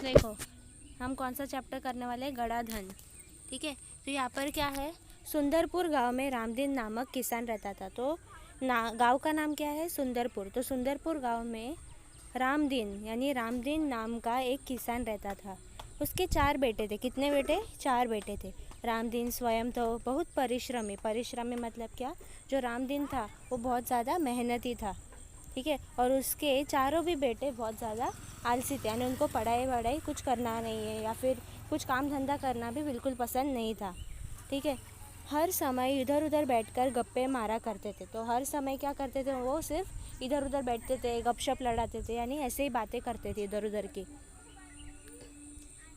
देखो, हम कौन सा चैप्टर करने वाले हैं? गड़ाधन। ठीक है, तो यहाँ पर क्या है, सुंदरपुर गांव में रामदीन नामक किसान रहता था। तो गांव का नाम क्या है? सुंदरपुर। तो सुंदरपुर गांव में रामदीन यानी रामदीन नाम का एक किसान रहता था। उसके 4 बेटे थे। कितने बेटे? 4 बेटे थे। रामदीन स्वयं तो बहुत परिश्रमी मतलब क्या, जो रामदीन था वो बहुत ज़्यादा मेहनती था। ठीक है, और उसके चारों भी बेटे बहुत ज़्यादा आलसी थे, यानी उनको पढ़ाई वढ़ाई कुछ करना नहीं है या फिर कुछ काम धंधा करना भी बिल्कुल पसंद नहीं था। ठीक है, हर समय इधर उधर बैठकर गप्पे मारा करते थे। तो हर समय क्या करते थे, वो सिर्फ इधर उधर बैठते थे, गपशप लड़ाते थे, यानी ऐसे ही बातें करते थे इधर उधर की।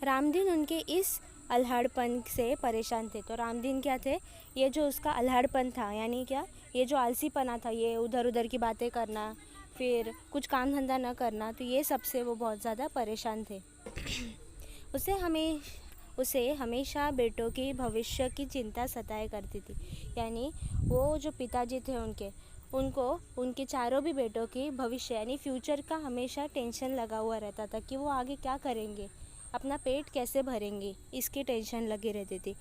रामदीन उनके इस अल्हड़पन से परेशान थे। तो रामदीन क्या थे, ये जो उसका अल्हड़पन था, यानी क्या, ये जो आलसीपना था, ये उधर उधर की बातें करना, फिर कुछ काम धंधा न करना, तो ये सबसे वो बहुत ज़्यादा परेशान थे। उसे हमेशा बेटों की भविष्य की चिंता सताया करती थी। यानी वो जो पिताजी थे उनको उनके चारों भी बेटों की भविष्य यानी फ्यूचर का हमेशा टेंशन लगा हुआ रहता था कि वो आगे क्या करेंगे, अपना पेट कैसे भरेंगे, इसकी टेंशन लगी रहती थी।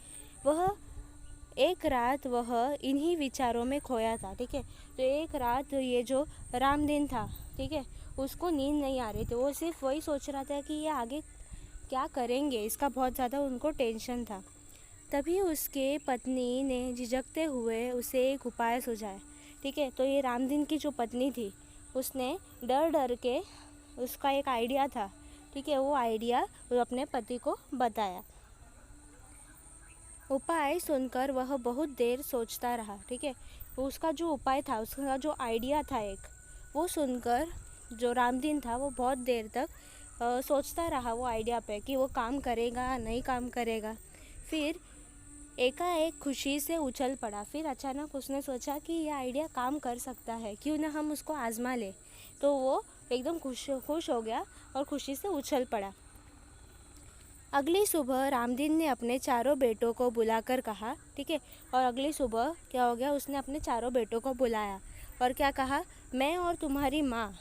एक रात वह इन्हीं विचारों में खोया था। ठीक है, तो एक रात ये जो रामदीन था, ठीक है, उसको नींद नहीं आ रही थी। वो सिर्फ वही सोच रहा था कि ये आगे क्या करेंगे, इसका बहुत ज़्यादा उनको टेंशन था। तभी उसके पत्नी ने झिझकते हुए उसे एक उपाय सुझाया। ठीक है, तो ये रामदीन की जो पत्नी थी, उसने डर डर के, उसका एक आइडिया था, ठीक है, वो आइडिया वो अपने पति को बताया। उपाय सुनकर वह बहुत देर सोचता रहा। ठीक है, उसका जो उपाय था, उसका जो आइडिया था एक, वो सुनकर जो रामदीन था वो बहुत देर तक सोचता रहा वो आइडिया पे कि वो काम करेगा नहीं काम करेगा। फिर एकाएक खुशी से उछल पड़ा। फिर अचानक उसने सोचा कि यह आइडिया काम कर सकता है, क्यों ना हम उसको आजमा ले। तो वो एकदम खुश हो गया और खुशी से उछल पड़ा। अगली सुबह रामदीन ने अपने चारों बेटों को बुलाकर कहा, ठीक है, और अगली सुबह क्या हो गया, उसने अपने चारों बेटों को बुलाया और क्या कहा, मैं और तुम्हारी माँ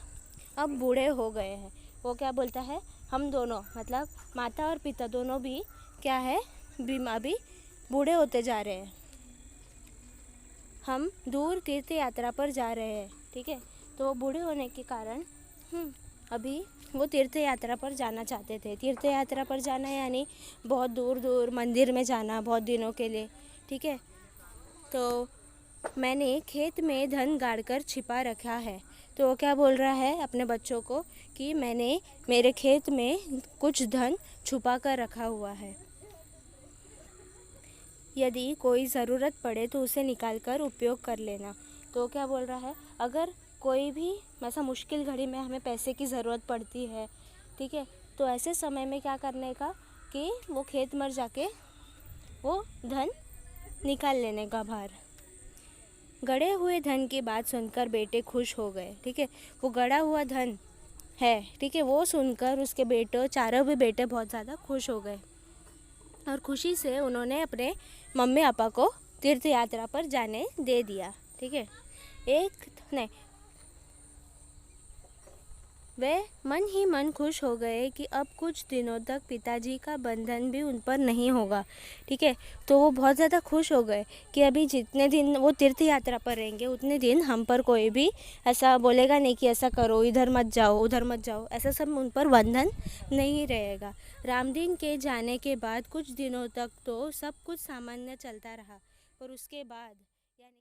अब बूढ़े हो गए हैं। वो क्या बोलता है, हम दोनों मतलब माता और पिता दोनों भी क्या है, अभी बूढ़े होते जा रहे हैं। हम दूर तीर्थ यात्रा पर जा रहे हैं। ठीक है, तो बूढ़े होने के कारण अभी वो तीर्थ यात्रा पर जाना चाहते थे। तीर्थ यात्रा पर जाना यानी बहुत दूर दूर मंदिर में जाना बहुत दिनों के लिए। ठीक है, तो मैंने खेत में धन गाड़कर छिपा रखा है। तो वो क्या बोल रहा है अपने बच्चों को कि मैंने मेरे खेत में कुछ धन छुपा कर रखा हुआ है, यदि कोई ज़रूरत पड़े तो उसे निकाल कर उपयोग कर लेना। तो क्या बोल रहा है, अगर कोई भी ऐसा मुश्किल घड़ी में हमें पैसे की ज़रूरत पड़ती है, ठीक है, तो ऐसे समय में क्या करने का कि वो खेत में जाके वो धन निकाल लेने का बाहर। गड़े हुए धन की बात सुनकर बेटे खुश हो गए। ठीक है, वो गड़ा हुआ धन है, ठीक है, वो सुनकर उसके बेटों चारों भी बेटे बहुत ज़्यादा खुश हो गए और खुशी से उन्होंने अपने मम्मी पापा को तीर्थ यात्रा पर जाने दे दिया। ठीक है, वे मन ही मन खुश हो गए कि अब कुछ दिनों तक पिताजी का बंधन भी उन पर नहीं होगा। ठीक है, तो वो बहुत ज़्यादा खुश हो गए कि अभी जितने दिन वो तीर्थ यात्रा पर रहेंगे उतने दिन हम पर कोई भी ऐसा बोलेगा नहीं कि ऐसा करो, इधर मत जाओ उधर मत जाओ, ऐसा सब उन पर बंधन नहीं रहेगा। रामदीन के जाने के बाद कुछ दिनों तक तो सब कुछ सामान्य चलता रहा, पर उसके बाद यानी